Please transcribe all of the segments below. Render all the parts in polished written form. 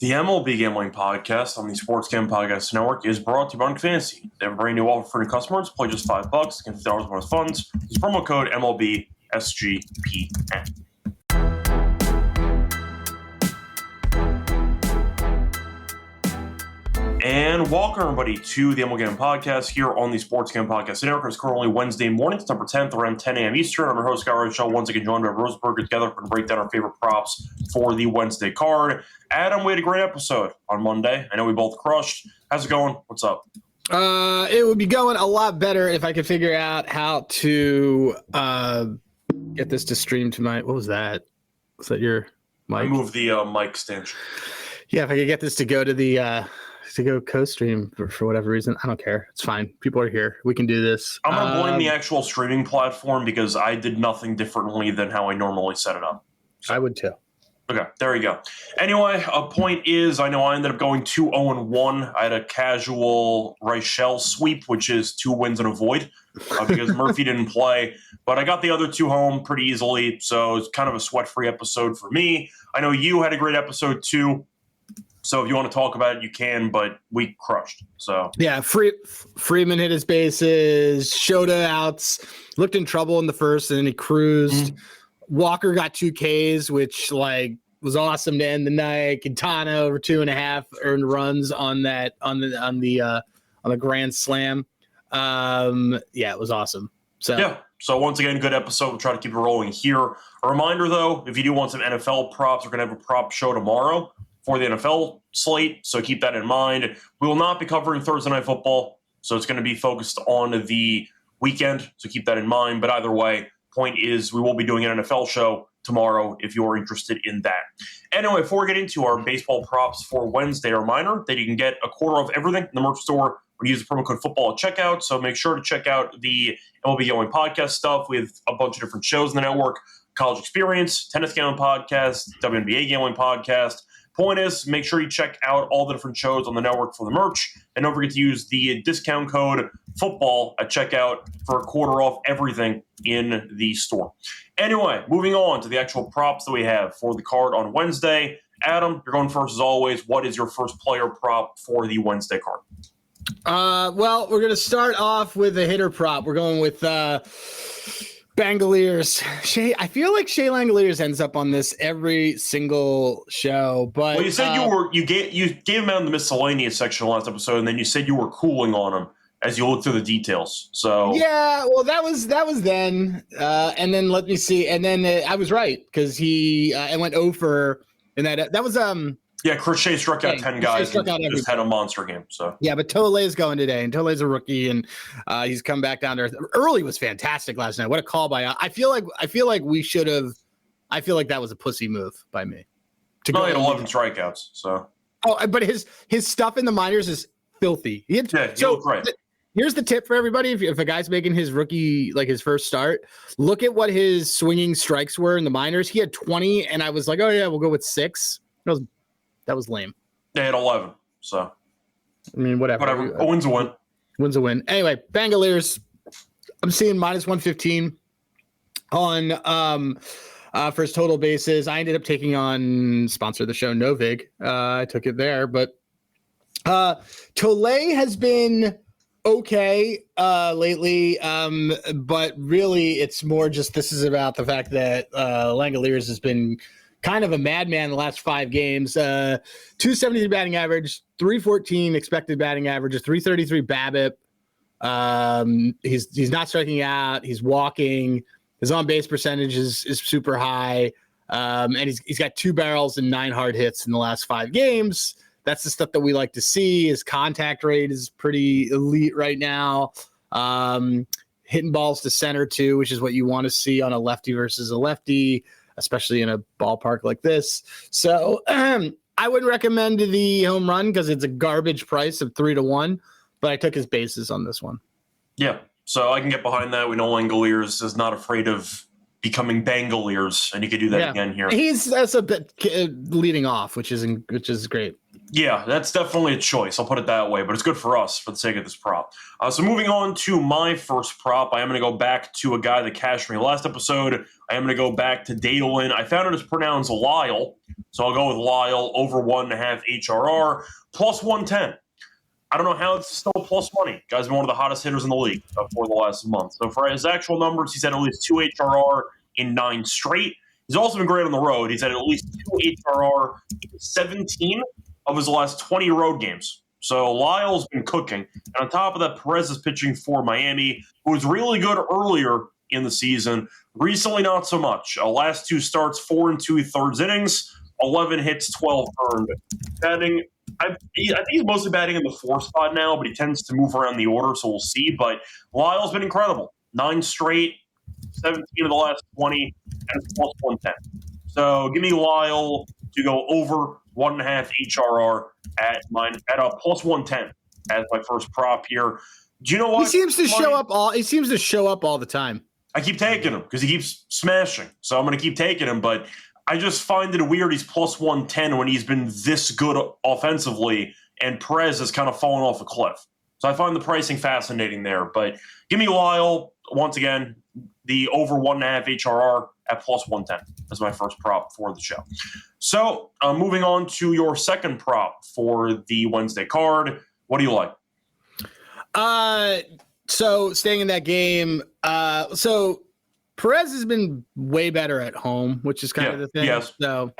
The MLB Gambling Podcast on the Sports Gambling Podcast Network is brought to you by Underdog Fantasy. They have a brand new offer for new customers. Play just $5, get $50 bonus funds. Use promo code MLB SGPN. And welcome, everybody, to the MLB Gambling Podcast here on the Sports Gambling Podcast Network. It's currently Wednesday morning, September 10th, around 10 a.m. Eastern. I'm your host, Scott Rachel, once again joined by Roseberg. Together we're going to break down our favorite props for the Wednesday card. Adam, we had a great episode on Monday. I know we both crushed. How's it going? What's up? It would be going a lot better if I could figure out how to get this to stream to my – what was that? Was that your mic? I moved the mic stand. Yeah, if I could get this to go to the to go co-stream for whatever reason. I don't care. It's fine. People are here. We can do this. I'm going to blame the actual streaming platform because I did nothing differently than how I normally set it up. I would too. Okay, there you go. Anyway, a point is, I know I ended up going 2-0-1. I had a casual Reichel sweep, which is 2 wins and a void, because Murphy didn't play. But I got the other 2 home pretty easily, so it's kind of a sweat-free episode for me. I know you had a great episode too, so if you want to talk about it, you can, but we crushed. So yeah, Freeman hit his bases, Shota outs, looked in trouble in the first, and then he cruised. Walker got 2 Ks, which was awesome to end the night. Quintana over 2.5 earned runs on the grand slam. It was awesome. So once again, good episode. We'll try to keep it rolling here. A reminder though, if you do want some NFL props, we're gonna have a prop show tomorrow for the NFL slate, so keep that in mind. We will not be covering Thursday Night Football, so it's going to be focused on the weekend, so keep that in mind. But either way, point is we will be doing an NFL show tomorrow if you're interested in that. Anyway, before we get into our baseball props for Wednesday, a reminder that you can get a quarter of everything in the merch store when you use the promo code football at checkout, so make sure to check out the MLB Gambling Podcast stuff. We have a bunch of different shows in the network: College Experience, Tennis Gambling Podcast, WNBA Gambling Podcast. Point is, make sure you check out all the different shows on the network for the merch, and don't forget to use the discount code football at checkout for a quarter off everything in the store. Anyway, moving on to the actual props that we have for the card on Wednesday. Adam, you're going first as always. What is your first player prop for the Wednesday card? Well, we're going to start off with a hitter prop. We're going with Bangaliers. I feel like Shea Langoliers ends up on this every single show. But well, you said you gave him out in the miscellaneous section last episode, and then you said you were cooling on him as you look through the details. So yeah, well, that was then, and then let me see, and then I was right because he I went over, and that was yeah, Crochet struck out 10 guys and just had a monster game. So yeah, but Tole's going today, and Tole's a rookie, and he's come back down to earth. Early was fantastic last night. What a call by I feel like we should have. I feel like that was a pussy move by me. He had 11 strikeouts. So but his stuff in the minors is filthy. He looked great. Here's the tip for everybody: if a guy's making his rookie, his first start, look at what his swinging strikes were in the minors. He had 20, and I was like, oh yeah, we'll go with 6. That was lame. They had 11, so I mean, whatever. A win's a win. Win's a win. Anyway, Bangaliers. I'm seeing -115 on for his total bases. I ended up taking on sponsor of the show, Novig. I took it there, but Tole has been okay lately, but really it's more just this is about the fact that Langoliers has been kind of a madman the last 5 games. 273 batting average, 314 expected batting average, a 333 BABIP. He's not striking out. He's walking. His on base percentage is super high, and he's got 2 barrels and 9 hard hits in the last 5 games. That's the stuff that we like to see. His contact rate is pretty elite right now. Hitting balls to center too, which is what you want to see on a lefty versus a lefty, especially in a ballpark like this. So I wouldn't recommend the home run because it's a garbage price of 3-1, but I took his bases on this one. Yeah, so I can get behind that. We know Langoliers is not afraid of becoming Bangaliers, and you could do that again here. That's a bit leading off, which is great. Yeah, that's definitely a choice. I'll put it that way, but it's good for us for the sake of this prop. So moving on to my first prop, I am going to go back to a guy that cashed me last episode. I am going to go back to Dalen. I found it as pronounced Lyle, so I'll go with Lyle over 1.5 HRR plus 110. I don't know how it's still plus money. Guy's been one of the hottest hitters in the league for the last month. So for his actual numbers, he's had at least 2 HRR in 9 straight. He's also been great on the road. He's had at least 2 HRR in 17 of his last 20 road games. So Lyle's been cooking. And on top of that, Perez is pitching for Miami, who was really good earlier in the season. Recently, not so much. Last 2 starts, 4 2/3 innings, 11 hits, 12 earned. Batting, I think he's mostly batting in the 4 spot now, but he tends to move around the order, so we'll see. But Lyle's been incredible. 9 straight, 17 of the last 20, and it's plus 110. So give me Lyle to go over 1.5 HRR at a plus 110 as my first prop here. Do you know what? He seems to show up all the time. I keep taking him because he keeps smashing. So I'm going to keep taking him, but I just find it weird he's plus 110 when he's been this good offensively, and Perez has kind of fallen off a cliff. So I find the pricing fascinating there. But give me Lyle, once again, the over 1.5 HRR at plus 110 as my first prop for the show. So moving on to your second prop for the Wednesday card. What do you like? So staying in that game, so Perez has been way better at home, which is kind of the thing. Yes. So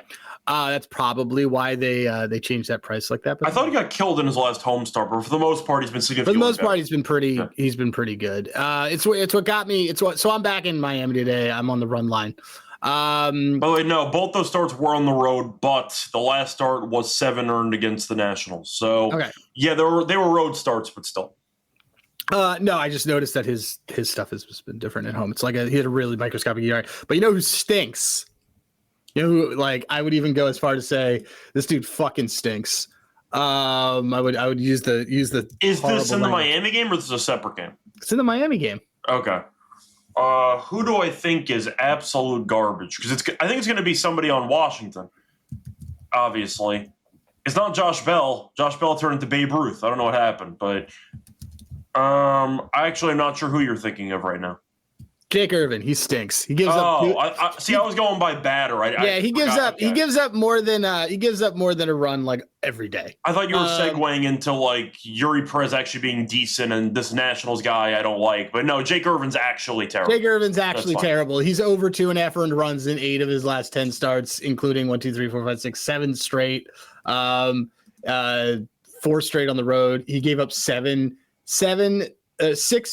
that's probably why they changed that price like that. But I thought he got killed in his last home start, but for the most part, he's been significantly For the most better. part, he's been pretty. Yeah. He's been pretty good. It's what got me. So I'm back in Miami today. I'm on the run line. By the way, no, both those starts were on the road, but the last start was 7 earned against the Nationals. So okay. Yeah, they were road starts, but still. No, I just noticed that his stuff has just been different at home. It's like he had a really microscopic ERA. But you know who stinks? You know who, like, I would even go as far to say this dude fucking stinks. I would use the. Is this in the Miami game or is this a separate game? It's in the Miami game. Okay. Who do I think is absolute garbage? Because I think it's going to be somebody on Washington. Obviously, it's not Josh Bell. Josh Bell turned into Babe Ruth. I don't know what happened, but I actually am not sure who you're thinking of right now. Jake Irvin, he stinks. He gives up. I was going by batter. He gives up. He gives up more than a run like every day. I thought you were segueing into like Yuri Perez actually being decent and this Nationals guy I don't like, but no, Jake Irvin's actually terrible. Jake Irvin's actually terrible. He's over 2.5 earned runs in 8 of his last 10 starts, including 1, 2, 3, 4, 5, 6, 7 straight. 4 straight on the road. He gave up 6,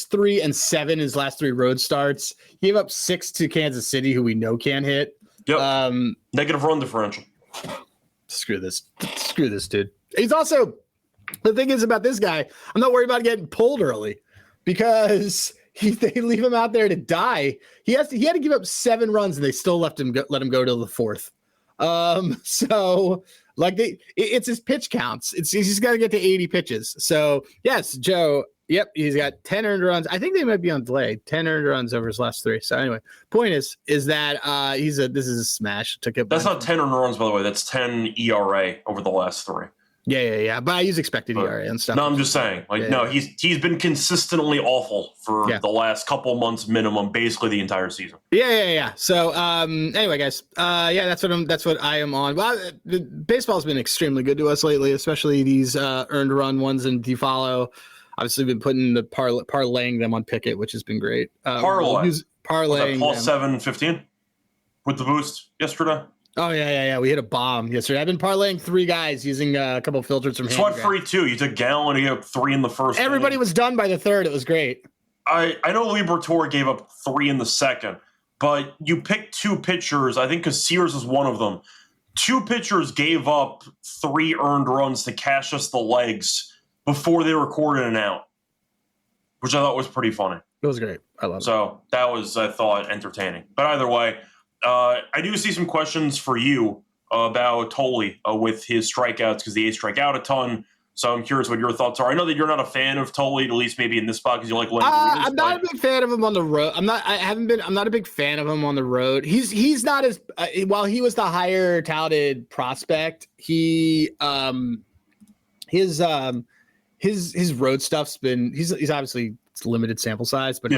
3, and 7 his last 3 road starts. He gave up 6 to Kansas City, who we know can't hit. Yep. Negative run differential. Screw this, dude. He's also, the thing is about this guy, I'm not worried about getting pulled early because they leave him out there to die. He had to give up 7 runs and they still let him go till the 4th. So like it's his pitch counts. He's got to get to 80 pitches. So yes, Joe. Yep, he's got 10 earned runs. I think they might be on delay. 10 earned runs over his last 3. So anyway, point is that this is a smash. That's not 10 earned runs, by the way. That's 10 ERA over the last 3. Yeah. But I use expected ERA and stuff. No, I'm just saying. He's been consistently awful for the last couple months minimum, basically the entire season. Yeah. So anyway, guys, that's what I am on. Well, baseball's been extremely good to us lately, especially these earned run ones and DeFollow. Obviously, been putting the parlaying them on Pickett, which has been great. Parlaying plus 715 with the boost yesterday. Oh yeah. We hit a bomb yesterday. I've been parlaying 3 guys using a couple of filters from. Sweat free too. You took Gallen. You gave up 3 in the first. Everybody was done by the 3rd. It was great. I know Liberatore gave up 3 in the 2nd, but you picked 2 pitchers. I think because Sears is one of them. 2 pitchers gave up 3 earned runs to cash us the legs before they recorded an out, which I thought was pretty funny. It was great. I love it. So that was, I thought, entertaining. But either way, I do see some questions for you about Tolley with his strikeouts because the A's strike out a ton. So I'm curious what your thoughts are. I know that you're not a fan of Tolley, at least maybe in this spot because you like I'm not a big fan of him on the road. I'm not a big fan of him on the road. He's not as while he was the higher touted prospect, he his road stuff's been he's obviously it's limited sample size, but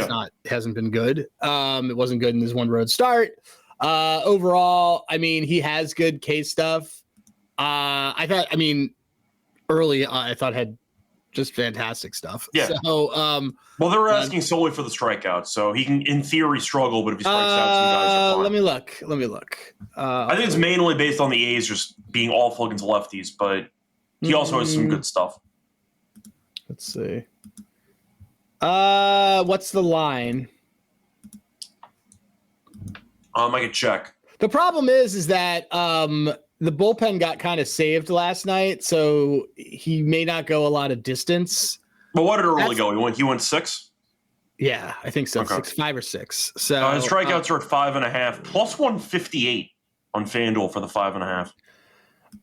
hasn't been good. It wasn't good in his one road start. Overall, I mean, he has good case stuff. Early I thought had just fantastic stuff. Yeah. So well, they were asking solely for the strikeouts, so he can in theory struggle, but if he strikes out, some guys are fine. Let me look. I think it's mainly based on the A's just being awful against lefties, but he also has some good stuff. Let's see. What's the line? I could check. The problem is that the bullpen got kind of saved last night, so he may not go a lot of distance. But what did it really go? He went 6? Yeah, I think so. Okay. 5 or 6. So his strikeouts are at 5.5, plus 158 on FanDuel for the 5.5.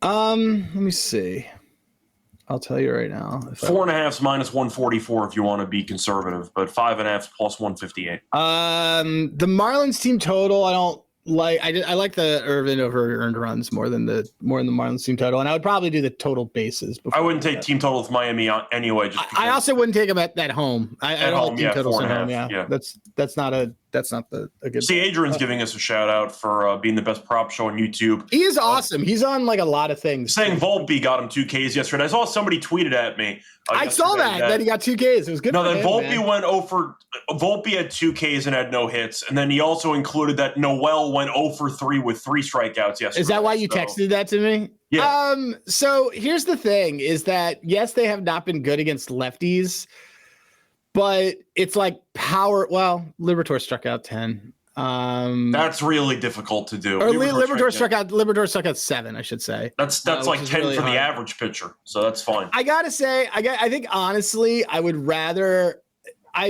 Let me see. I'll tell you right now. 4.5 is minus 144 if you want to be conservative, but 5.5 is plus 158. The Marlins team total, I don't like. I like the Irvin over earned runs more than the Marlins team total, and I would probably do the total bases. I wouldn't take team total with Miami anyway. I also wouldn't take them at home. I don't like team totals at home. Yeah, that's not a good. See, Adrian's giving us a shout out for being the best prop show on YouTube. He is awesome. He's on like a lot of things. Saying Volpe got him 2 Ks yesterday. I saw somebody tweeted at me. I saw that he got 2 Ks. It was good. No, then Volpe went over. Volpe had 2 Ks and had no hits, and then he also included that Noel went 0 for 3 with 3 strikeouts yesterday. Is that why you texted that to me? Yeah. So here's the thing: is that yes, they have not been good against lefties, but it's like power. Well, Liberatore struck out 10. That's really difficult to do. Or Liberatore struck out 7, I should say. That's like 10 really for the average pitcher, so that's fine. I gotta say, I think honestly, I'd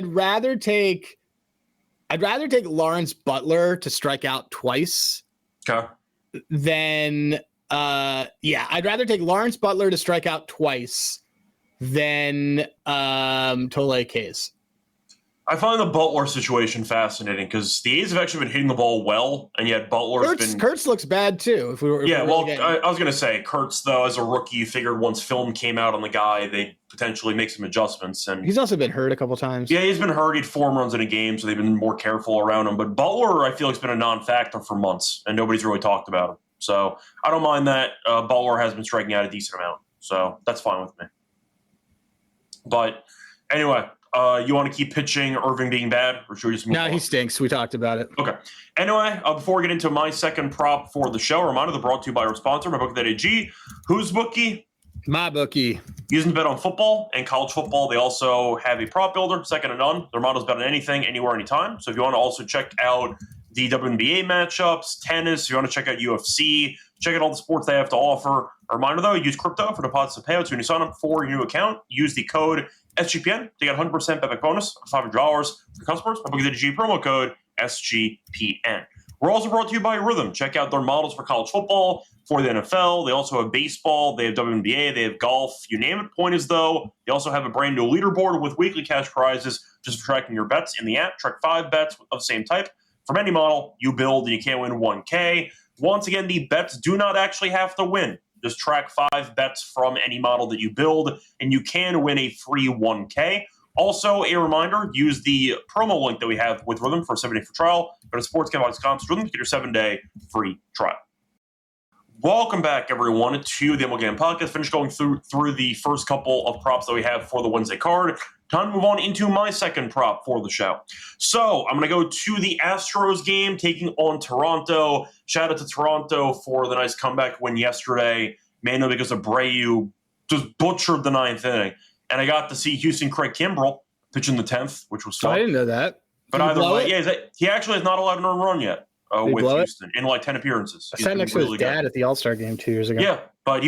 rather take Lawrence Butler to strike out twice. Okay. I'd rather take Lawrence Butler to strike out twice than Tole Case. I find the Butler situation fascinating because the A's have actually been hitting the ball well, and yet Kurtz looks bad too. I was going to say Kurtz, though, as a rookie, you figured once film came out on the guy, they'd potentially make some adjustments. And he's also been hurt a couple times. Yeah, he's been hurt. He had 4 runs in a game, so they've been more careful around him. But Butler, I feel like, has been a non-factor for months, and nobody's really talked about him. So I don't mind that. Butler has been striking out a decent amount, so that's fine with me. But anyway. You want to keep pitching Irving being bad, or should we just move on? No, he stinks. We talked about it. Okay. Anyway, before we get into my second prop for the show, a reminder they're brought to you by our sponsor, MyBookie.ag. Whose bookie? My bookie. Using to bet on football and college football. They also have a prop builder, second to none. Their model's bet on anything, anywhere, anytime. So if you want to also check out the WNBA matchups, tennis, if you want to check out UFC, check out all the sports they have to offer. A reminder, though, use crypto for deposits and payouts when you sign up for your new account. Use the code SGPN to get 100% bet back bonus of $500 for customers. MyBookie.ag promo code SGPN. We're also brought to you by Rhythm. Check out their models for college football, for the NFL. They also have baseball. They have WNBA. They have golf. You name it. Point is, though, they also have a brand new leaderboard with weekly cash prizes just for tracking your bets in the app. Track 5 bets of the same type from any model you build, and you can't win 1K. Once again, the bets do not actually have to win. Just track 5 bets from any model that you build, and you can win a free 1K. Also, a reminder, use the promo link that we have with Rhythm for a 7-day free trial. Go to sportsgambling.com/Rhythm to get your 7-day free trial. Welcome back, everyone, to the MLB Gambling Podcast. Finished going through the first couple of props that we have for the Wednesday card. Time to move on into my second prop for the show. So I'm going to go to the Astros game, taking on Toronto. Shout out to Toronto for the nice comeback win yesterday, mainly because Abreu just butchered the 9th inning. And I got to see Houston Craig Kimbrell pitch in the 10th, which was fun. I didn't know that. But either way, he actually has not allowed an earned run yet with Houston in like 10 appearances. I sat next to his dad at the All-Star game 2 years ago. Yeah, but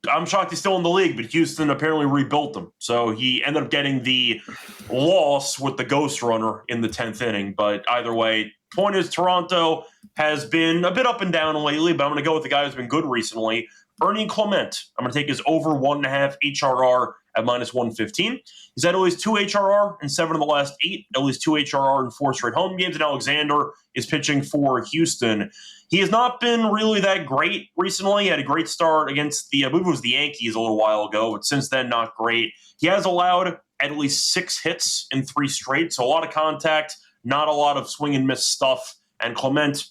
I'm shocked he's still in the league, but Houston apparently rebuilt him. So he ended up getting the loss with the ghost runner in the 10th inning. But either way, point is Toronto has been a bit up and down lately, but I'm going to go with the guy who's been good recently. Ernie Clement. I'm going to take his over 1.5 HRR at minus 115. He's had at least 2 HRR in 7 of the last 8, at least 2 HRR in 4 straight home games, and Alexander is pitching for Houston. He has not been really that great recently. He had a great start against I believe it was the Yankees a little while ago, but since then, not great. He has allowed at least 6 hits in 3 straight, so a lot of contact, not a lot of swing and miss stuff, and Clement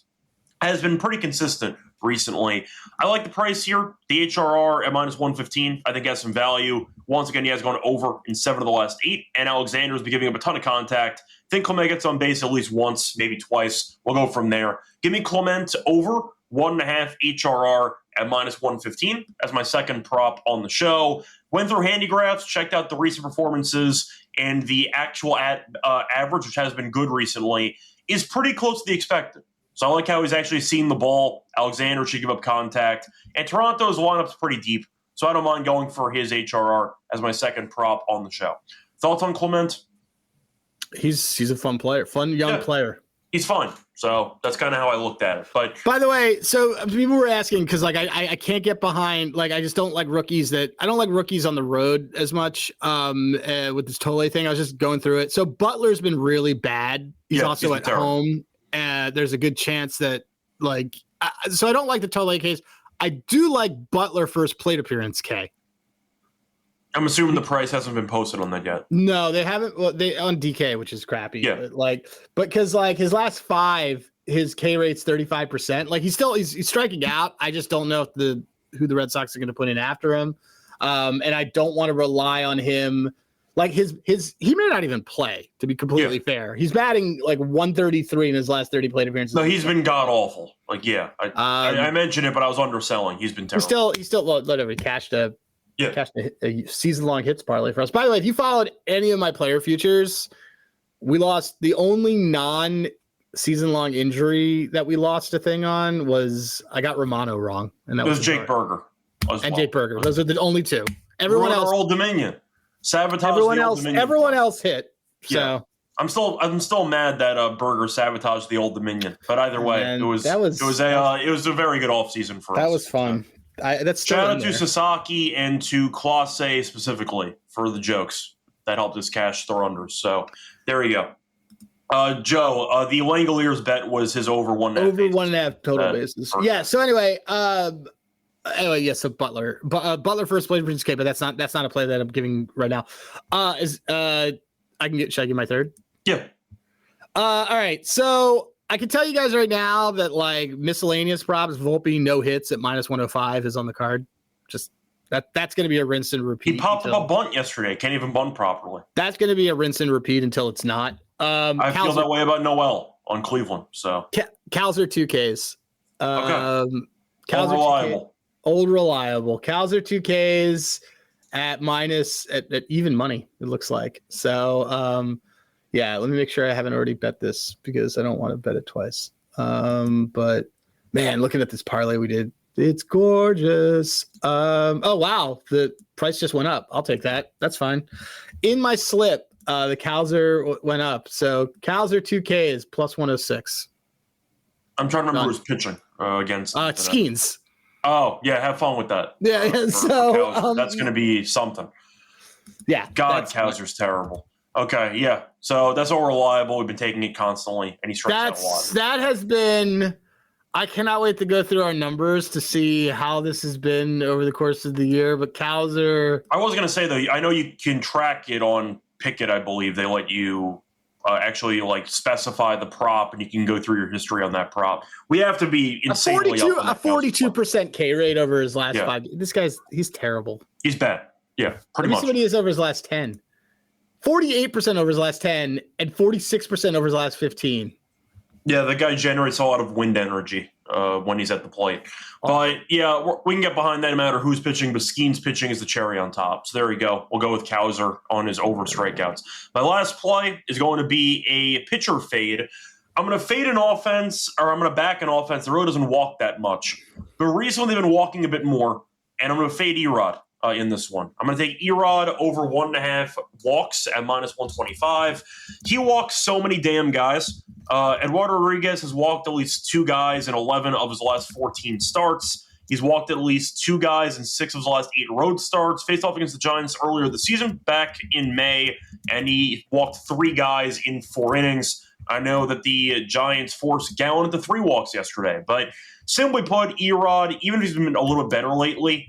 has been pretty consistent recently. I like the price here. The HRR at minus 115, I think has some value. Once again, he has gone over in 7 of the last 8, and Alexander has been giving up a ton of contact. I think Clement gets on base at least once, maybe twice. We'll go from there. Give me Clement over 1.5 HRR at minus 115 as my second prop on the show. Went through handigraphs, checked out the recent performances, and the actual average, which has been good recently, is pretty close to the expected. So I like how he's actually seen the ball. Alexander should give up contact. And Toronto's lineup's pretty deep, so I don't mind going for his HRR as my second prop on the show. Thoughts on Clement? He's a fun player, young player. He's fun. So that's kind of how I looked at it. But by the way, so people were asking because I can't get behind, I just don't like rookies I don't like rookies on the road as much with this Tole thing. I was just going through it. So Butler's been really bad. He's also at home. There's a good chance that so I don't like the Tole case. I do like Butler first plate appearance K. I'm assuming the price hasn't been posted on that yet. No, they haven't. Well, they on DK, which is crappy. Yeah. But because his last 5, his K rate's 35%. He's striking out. I just don't know if who the Red Sox are going to put in after him. And I don't want to rely on him. He may not even play, to be completely fair. He's batting 133 in his last 30 plate appearances. No, he's been god awful. I mentioned it, but I was underselling. He's been terrible. He still whatever. Cashed a season-long hits parlay for us. By the way, if you followed any of my player futures, we lost. The only non-season-long injury that we lost a thing on was I got Romano wrong, and that was Jake Berger. Jake Berger. Those are the only 2. Everyone else, Old Dominion. Sabotage. Everyone else hit. So yeah. I'm still mad that Berger sabotaged the Old Dominion. But either way, it was a very good offseason for us. That was fun. Shout out to Sasaki and to Clase specifically for the jokes that helped us cash their unders. So there you go. Joe, the Langoliers bet was his over 1.5. Over 1.5 total bases. Yeah. So anyway, so Butler, Butler first play for K, but that's not a play that I'm giving right now. Should I give my third? Yeah. All right. So I can tell you guys right now that miscellaneous props, Volpe no hits at minus 105 is on the card. Just that's going to be a rinse and repeat. He popped up a bunt yesterday. Can't even bunt properly. That's going to be a rinse and repeat until it's not. I feel that way about Noel on Cleveland. So Cal's are 2Ks. Okay. Cal's reliable. Old reliable. Cal's are 2Ks at minus at even money. It looks like so. Yeah, let me make sure I haven't already bet this because I don't want to bet it twice. But man, looking at this parlay we did, it's gorgeous. Oh wow, the price just went up. I'll take that. That's fine. In my slip, the Calzer went up. So Calzer 2K is plus 106. I'm trying to remember who's pitching against. Skeens. Oh yeah, have fun with that. Yeah, for that's going to be something. Yeah, God, Calzer's terrible. Okay, yeah. So that's all reliable. We've been taking it constantly, and he strikes out a lot. That has been. I cannot wait to go through our numbers to see how this has been over the course of the year. But Calzer. I was going to say though, I know you can track it on Pickett. I believe they let you actually specify the prop, and you can go through your history on that prop. We have to be insanely up on that 42% K rate over his last 5. This he's terrible. He's bad. Yeah, pretty much. See what he is over his last 10. 48% over his last 10 and 46% over his last 15. Yeah, the guy generates a lot of wind energy when he's at the plate. But yeah, we can get behind that no matter who's pitching, but Skeen's pitching is the cherry on top. So there we go. We'll go with Calzer on his over strikeouts. My last play is going to be a pitcher fade. I'm going to fade an offense, or I'm going to back an offense that really doesn't walk that much. But recently they've been walking a bit more, and I'm going to fade Erod in this one. I'm going to take Erod over 1.5 walks at minus 125. He walks so many damn guys. Eduardo Rodriguez has walked at least 2 guys in 11 of his last 14 starts. He's walked at least 2 guys in 6 of his last 8 road starts. Faced off against the Giants earlier this season, back in May, and he walked 3 guys in 4 innings. I know that the Giants forced Gallen into 3 walks yesterday, but simply put, Erod, even if he's been a little bit better lately,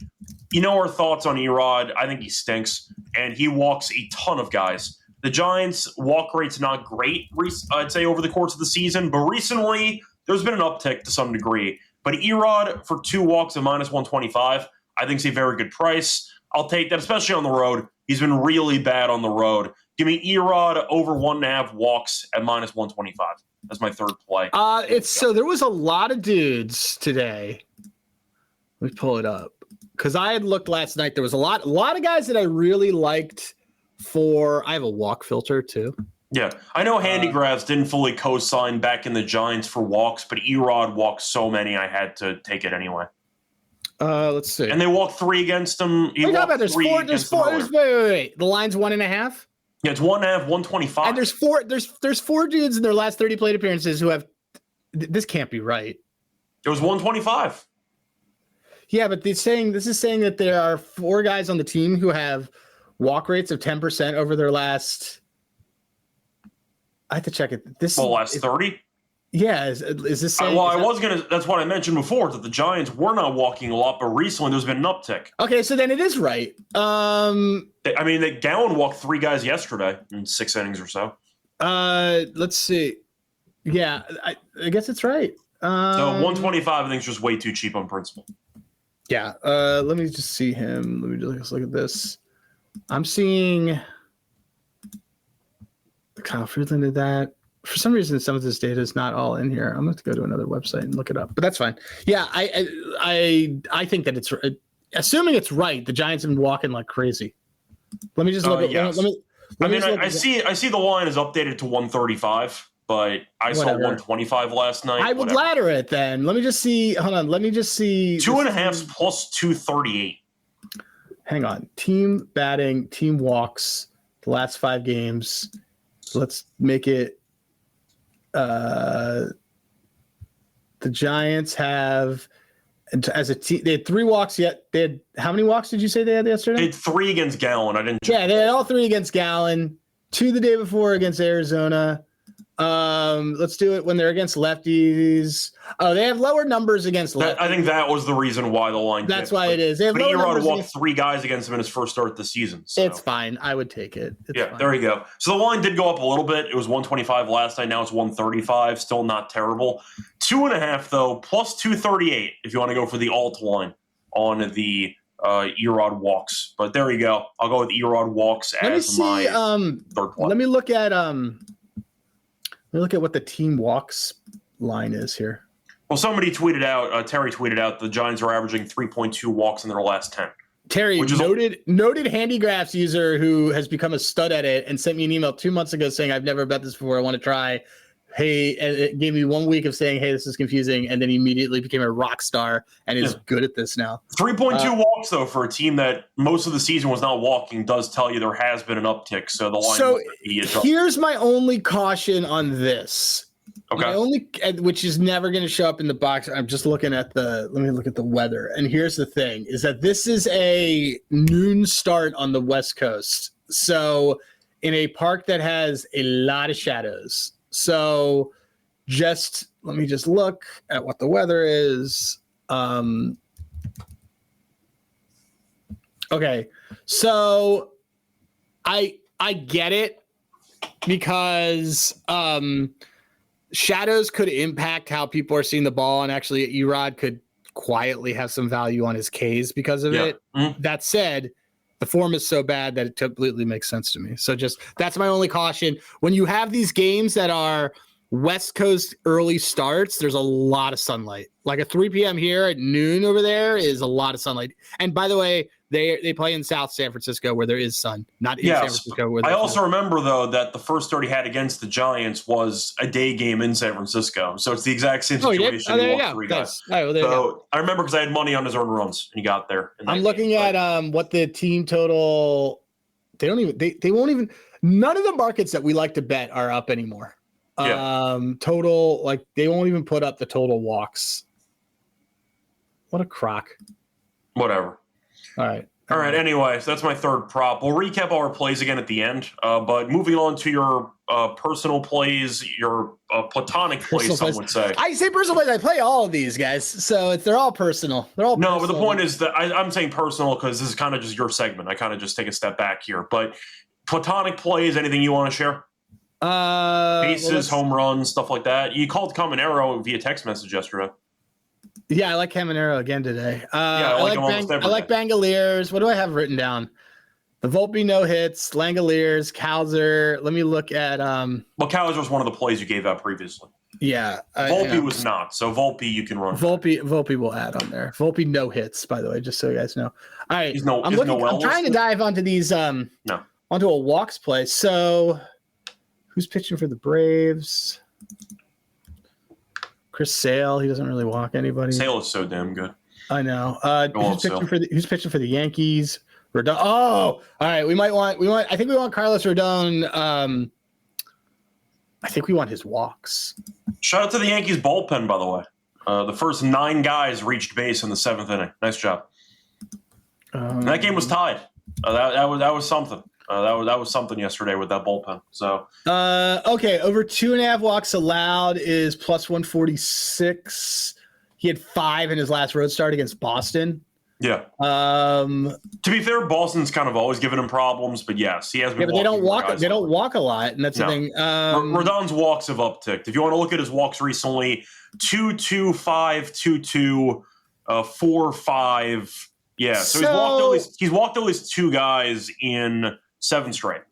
you know our thoughts on Erod. I think he stinks, and he walks a ton of guys. The Giants' walk rate's not great, I'd say, over the course of the season, but recently there's been an uptick to some degree. But Erod for 2 walks at minus 125, I think is a very good price. I'll take that, especially on the road. He's been really bad on the road. Give me Erod over 1.5 walks at minus 125. That's my third play. So there was a lot of dudes today. Let me pull it up because I had looked last night. There was a lot of guys that I really liked. I have a walk filter too. Yeah, I know Handigraphs didn't fully co-sign back in the Giants for walks, but Erod walked so many I had to take it anyway. Let's see. And they walked 3 against him. There's 4. Wait. The line's 1.5. Yeah, it's 1.5, 125. And there's 4 dudes in their last 30 plate appearances who have. This can't be right. It was 125. Yeah, but this is saying that there are 4 guys on the team who have walk rates of 10% over their last. I have to check it. Last 30. Yeah, is this saying? That's what I mentioned before, that the Giants were not walking a lot, but recently there's been an uptick. Okay, so then it is right. Gallen walked 3 guys yesterday in 6 innings or so. Let's see. Yeah, I guess it's right. So 125, I think, is just way too cheap on principle. Yeah. Let me just see him. Let me just look at this. I'm seeing Kyle Friedland did that. For some reason, some of this data is not all in here. I'm going to have to go to another website and look it up, but that's fine. Yeah, I think that it's assuming it's right. The Giants have been walking like crazy. Let me just look at. Yes. I see the line is updated to 135, but I saw 125 last night. I would ladder it then. Let me just see. Hold on. Let me just see. 2.5 plus 238. Hang on. Team batting, team walks, the last 5 games. Let's make it. The Giants have, as a team, they had 3 walks yet. They had, how many walks did you say they had yesterday? They had 3 against Gallen. I didn't. Yeah, they had all 3 against Gallen. 2 the day before against Arizona. Let's do it when they're against lefties. Oh, they have lower numbers against lefties. I think that was the reason why the line. That's why it is. They have but Erod walked against 3 guys against him in his first start this season. So. It's fine. I would take it. Fine. There you go. So the line did go up a little bit. It was 125 last night. Now it's 135. Still not terrible. 2.5 though, plus 238 if you want to go for the alt line on the Erod walks. But there you go. I'll go with Erod walks as my third play. Let me look at what the team walks line is here. Well, somebody tweeted out, Terry tweeted out, the Giants are averaging 3.2 walks in their last 10. Terry, noted Handigraphs user who has become a stud at it and sent me an email 2 months ago saying, I've never bet this before. I want to try. Hey, and it gave me 1 week of saying, hey, this is confusing. And then he immediately became a rock star and is good at this now. 3.2 walks, though, for a team that most of the season was not walking does tell you there has been an uptick. So the line. So here's my only caution on this. Okay. Which is never going to show up in the box. I'm just looking at let me look at the weather. And here's the thing is that this is a noon start on the West Coast. So in a park that has a lot of shadows. So let me just look at what the weather is. Okay. So I get it because shadows could impact how people are seeing the ball, and actually Erod could quietly have some value on his Ks because of it. Mm-hmm. That said, the form is so bad that it completely makes sense to me. So that's my only caution. When you have these games that are West Coast early starts, there's a lot of sunlight. Like a 3 p.m. here at noon over there is a lot of sunlight. And by the way, they play in South San Francisco where there is sun, not in San Francisco. Where I also remember, though, that the first start he had against the Giants was a day game in San Francisco. So it's the exact same situation. There you go. Nice. All right, well, there you go. I remember because I had money on his earned runs and he got there. I'm looking at what the team total. They won't even. None of the markets that we like to bet are up anymore. Total, like they won't even put up the total walks. What a crock. Whatever. All right. Anyway, so that's my third prop. We'll recap all our plays again at the end. But moving on to your personal plays, your platonic plays, some would say. I say personal plays. I play all of these, guys. So they're all personal. No, but the point is that I'm saying personal because this is kind of just your segment. I kind of just take a step back here. But platonic plays, anything you want to share? Bases, home runs, stuff like that. You called Caminero via text message yesterday. Yeah, I like Caminero again today. I like Bangaliers. What do I have written down? The Volpe no hits, Langoliers, Cowser. Let me look at Well, Cowser was one of the plays you gave out previously. Yeah. Volpe was not. So Volpe you can run. Volpe will add on there. Volpe no hits, by the way, just so you guys know. All right. I'm trying to dive onto these onto a walks play. So who's pitching for the Braves? Chris Sale, he doesn't really walk anybody. Sale is so damn good. I know. Who's pitching for the Yankees? Rodon. Oh, all right. I think we want Carlos Rodon. I think we want his walks. Shout out to the Yankees bullpen, by the way. The first 9 guys reached base in the 7th inning. Nice job. That game was tied. That was something. That was something yesterday with that bullpen. So okay, over 2.5 walks allowed is plus 146. He had 5 in his last road start against Boston. Yeah. To be fair, Boston's kind of always given him problems, but yes, he has been. Yeah, but they don't walk. They don't walk a lot, and that's the thing. Rodon's walks have upticked. If you want to look at his walks recently, 2-2, 5-2-2, 4-5. Yeah, so he's walked at least 2 guys in 7 straight.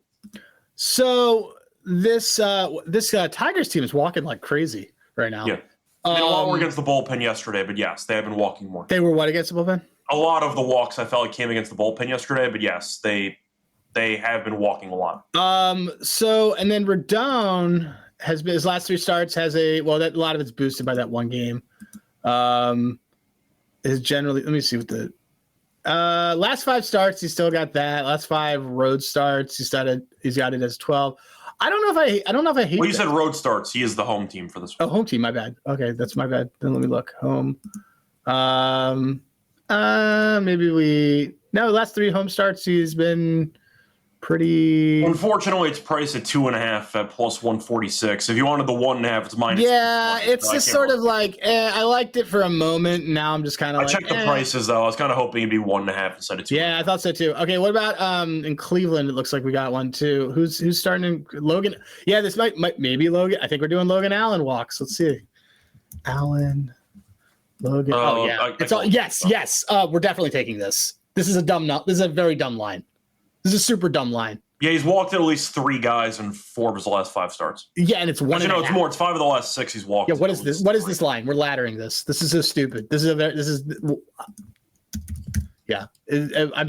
So this Tigers team is walking like crazy right now. Yeah, they did a lot more against the bullpen yesterday, but yes, they have been walking more. They were what against the bullpen? A lot of the walks I felt like came against the bullpen yesterday, but yes, they have been walking a lot. So and then Rodon has been his last 3 starts has a lot of it's boosted by that one game. Is generally let me see what the last 5 starts, he's still got that. Last 5 road starts, he's got it as 12. I don't know if I hate. Well, you said road starts. He is the home team for this one. Oh, home team. My bad. Okay, that's my bad. Then let me look. Home. Last 3 home starts, he's been pretty. Unfortunately, it's priced at 2.5 at plus 146. If you wanted the 1.5, it's minus. Yeah, it's just sort of like I liked it for a moment. And now I'm just kind of. I checked the prices though. I was kind of hoping it'd be 1.5 instead of 2. Yeah, I thought so too. Okay, what about in Cleveland? It looks like we got one too. Who's starting in Logan? Yeah, this might maybe Logan. I think we're doing Logan Allen walks. Let's see. Allen, Logan. Yes. We're definitely taking this. This is a very dumb line. This is a super dumb line. Yeah, he's walked at least 3 guys in 4 of his last 5 starts. Yeah, and it's 1.5. It's more. It's 5 of the last 6 he's walked. Yeah, what is this? What is this line? We're laddering this. This is so stupid. I'm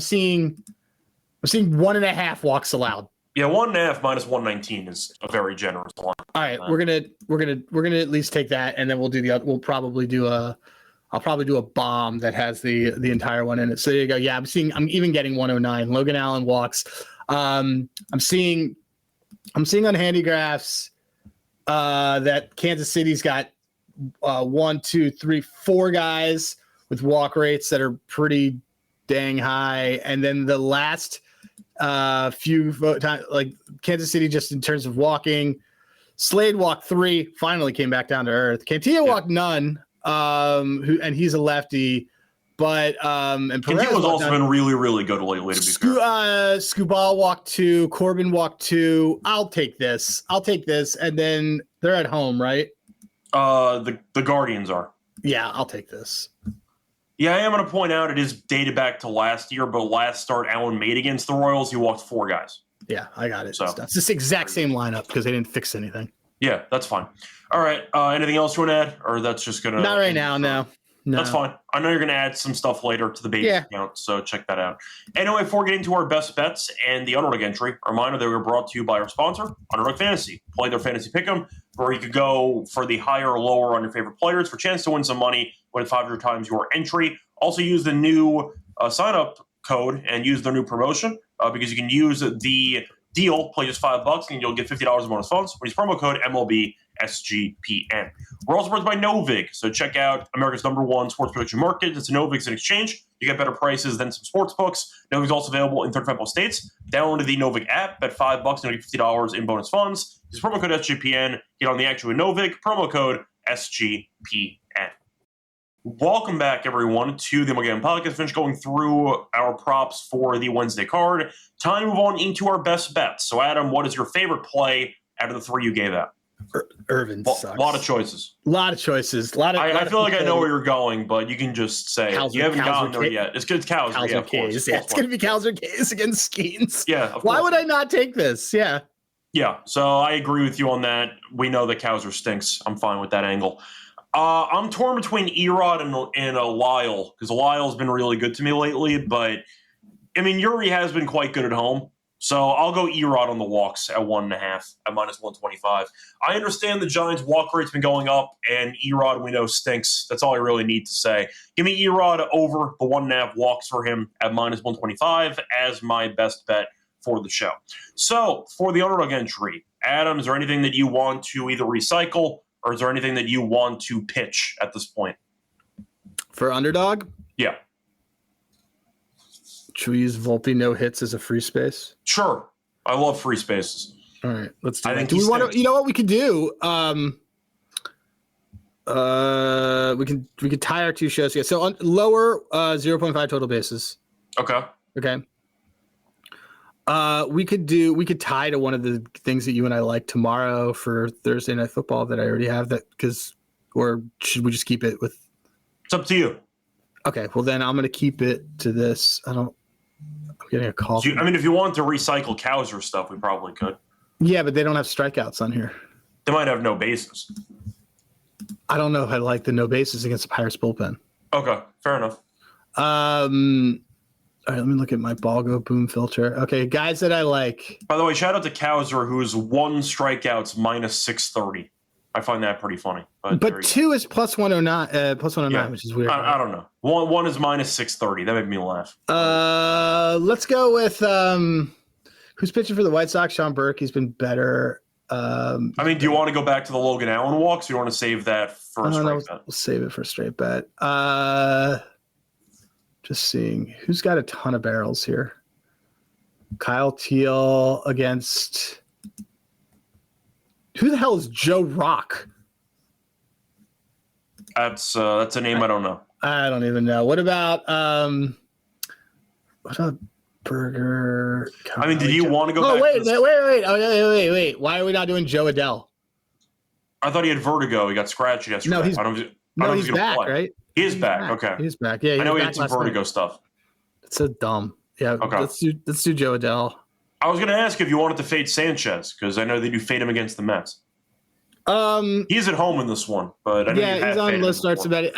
seeing 1.5 walks allowed. Yeah, 1.5 minus 119 is a very generous line. All right, we're gonna at least take that, and then we'll do the other. I'll probably do a bomb that has the entire one in it. So there you go. Yeah, I'm even getting 109. Logan Allen walks. I'm seeing on Handigraphs that Kansas City's got 1, 2, 3, 4 guys with walk rates that are pretty dang high, and then the last few times, like Kansas City, just in terms of walking, Slade walked 3, finally came back down to earth. Cantillo walked none. And he's a lefty, but and Perez has also been really, really good lately. To be fair, Skubal walked 2, Corbin walked 2. I'll take this, and then they're at home, right? The Guardians are. Yeah, I'll take this. Yeah, I am going to point out it is dated back to last year, but last start Allen made against the Royals, he walked 4 guys. Yeah, I got it. So it's this exact same lineup because they didn't fix anything. Yeah, that's fine. All right. Anything else you want to add? Or that's just going to... Not right now, no. That's fine. I know you're going to add some stuff later to the baby account, so check that out. Anyway, before getting to our best bets and the underdog entry, a reminder that we're brought to you by our sponsor, Underdog Fantasy. Play their fantasy pick'em, where you could go for the higher or lower on your favorite players for a chance to win some money, win 500 times your entry. Also use the new sign-up code and use their new promotion because you can use the deal, play just $5, and you'll get $50 in bonus funds. Use promo code MLB SGPN. We're also brought by Novig, so check out America's #1 sports prediction market. It's a Novig in exchange. You get better prices than some sports books. Novig is also available in 35 states. Download the Novig app. Bet $5 and you get $50 in bonus funds. Use promo code SGPN. Get on the action with Novig. Promo code SGPN. Welcome back, everyone, to the MLB Gambling Podcast. Finish going through our props for the Wednesday card. Time to move on into our best bets. So, Adam, what is your favorite play out of the three you gave out? Irvin sucks. A lot of choices. I feel like I know where you're going, but you can just say it. You haven't gotten there yet. It's good. Cowser, yeah, of course. Yeah, it's going to be Cowser Case against Skeens. Yeah, of Why course. would I not take this? Yeah. Yeah, so I agree with you on that. We know that Cowser stinks. I'm fine with that angle. I'm torn between Erod and Lyle, because Lyle's been really good to me lately, but, I mean, Yuri has been quite good at home. So I'll go Erod on the walks at 1.5 at -125. I understand the Giants' walk rate's been going up, and Erod we know stinks. That's all I really need to say. Give me Erod over the 1.5 walks for him at -125 as my best bet for the show. So for the underdog entry, Adam, is there anything that you want to either recycle, or is there anything that you want to pitch at this point? For underdog? Yeah. Should we use Volpe no hits as a free space? Sure. I love free spaces. All right, let's do I that. think Do we he want to? stinks. You know what we could do? We could tie our two shows together. So on lower 0.5 total bases. Okay. Okay. We could tie to one of the things that you and I like tomorrow for Thursday Night Football that I already have or should we just keep it with? It's up to you. Okay, well then I'm going to keep it to this. I'm getting a call. If you want to recycle Cowser stuff, we probably could. Yeah, but they don't have strikeouts on here. They might have no bases. I don't know if I like the no bases against the Pirates bullpen. Okay, fair enough. All right, let me look at my ball go boom filter. Okay, guys that I like. By the way, shout out to Cowser, who's 1 strikeouts -630. I find that pretty funny. But 2 is +109, Yeah. which is weird. I don't know. One is -630. That made me laugh. Let's go with who's pitching for the White Sox? Sean Burke. He's been better. Do you want to go back to the Logan Allen walks? Or you want to save that for a straight bet? We'll save it for a straight bet. Just seeing who's got a ton of barrels here. Kyle Teal against who the hell is Joe Rock? That's a name I don't know. I don't even know. What about Burger? Did you want to go back? Wait. Wait. Why are we not doing Joe Adele? I thought he had vertigo. He got scratched yesterday. No, he's back, play. right? He is back. Okay. He's back. Yeah, I know he had some vertigo stuff. It's so dumb. Yeah. Okay. Let's do Joe Adele. I was going to ask if you wanted to fade Sanchez, because I know that you fade him against the Mets. He's at home in this one, but I know he's on low starts about it.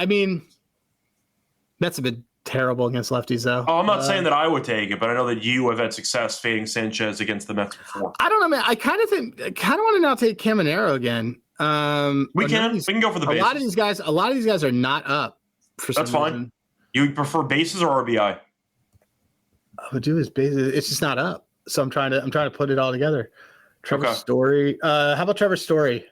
Mets have been terrible against lefties, though. Oh, I'm not saying that I would take it, but I know that you have had success fading Sanchez against the Mets before. I don't know, man. I kind of want to now take Caminero again. We can go for the bases. A lot of these guys are not up for some reason. Fine. You prefer bases or RBI? I would do his bases. It's just not up. So I'm trying to put it all together. Trevor Story. How about Trevor Story?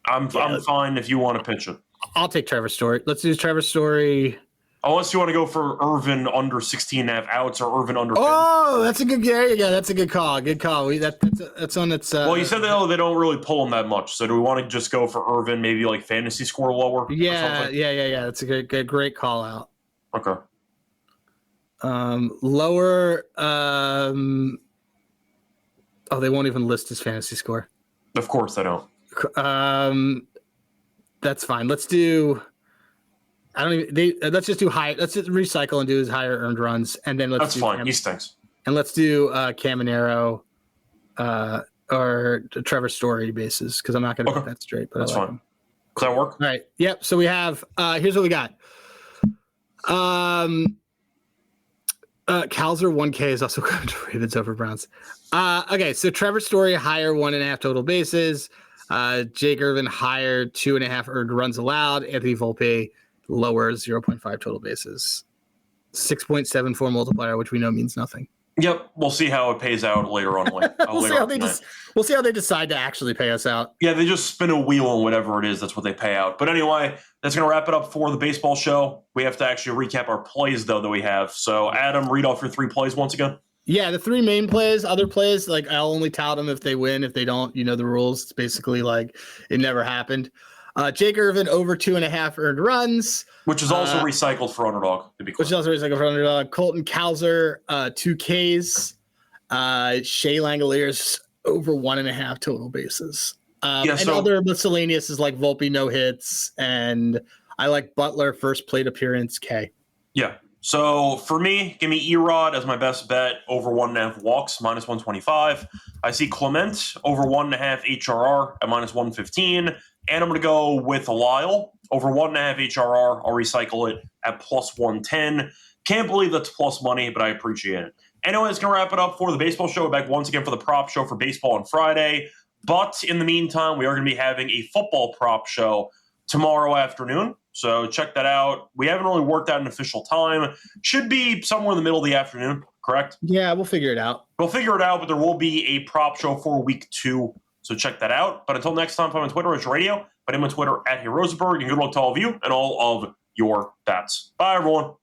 I'm fine if you want to pitch it. I'll take Trevor Story. Let's do Trevor Story. Unless you want to go for Irvin under 16.5 outs or Irvin under 10. Oh, that's a good. There you go. That's a good call. Good call. That's on its. Well, you said that they don't really pull him that much. So do we want to just go for Irvin? Maybe like fantasy score lower. Yeah. That's a great call out. Okay. Lower. They won't even list his fantasy score. Of course they don't. That's fine. Let's do. Let's just do high. Let's just recycle and do his higher earned runs, and then That's fine. He stinks. And let's do Caminero, or Trevor Story bases, because I'm not going to get that straight. But that's fine. Does that work? All right. Yep. So we have. Here's what we got. Calzer 1K is also going to Ravens over Browns. Okay, so Trevor Story higher 1.5 total bases. Jake Irvin higher 2.5 earned runs allowed. Anthony Volpe lower 0.5 total bases. 6.74 multiplier, which we know means nothing. Yep, we'll see how it pays out later on. We'll see how they decide to actually pay us out. Yeah, they just spin a wheel and whatever it is, that's what they pay out. But anyway, that's going to wrap it up for the baseball show. We have to actually recap our plays, though, that we have. So, Adam, read off your 3 plays once again. Yeah, the 3 main plays. Other plays, like I'll only tout them if they win. If they don't, you know the rules. It's basically like it never happened. Jake Irvin over 2.5 earned runs. Which is also recycled for Underdog, to be clear. Which is also recycled for Underdog. Colton Cowser, 2 Ks. Shea Langoliers over 1.5 total bases. Other miscellaneous is like Volpe no hits, and I like Butler first plate appearance K. Yeah. So for me, give me Erod as my best bet over 1.5 walks, -125. I see Clement over 1.5 HRR at -115. And I'm going to go with Lyle over 1.5 HRR. I'll recycle it at +110. Can't believe that's plus money, but I appreciate it. Anyway, it's going to wrap it up for the baseball show. We're back once again for the prop show for baseball on Friday. But in the meantime, we are going to be having a football prop show tomorrow afternoon. So check that out. We haven't really worked out an official time. Should be somewhere in the middle of the afternoon, correct? Yeah, we'll figure it out. We'll figure it out, but there will be a prop show for week 2. So check that out. But until next time, I'm on Twitter, it's Radio. But I'm on Twitter at Rosenberg. And good luck to all of you and all of your bats. Bye, everyone.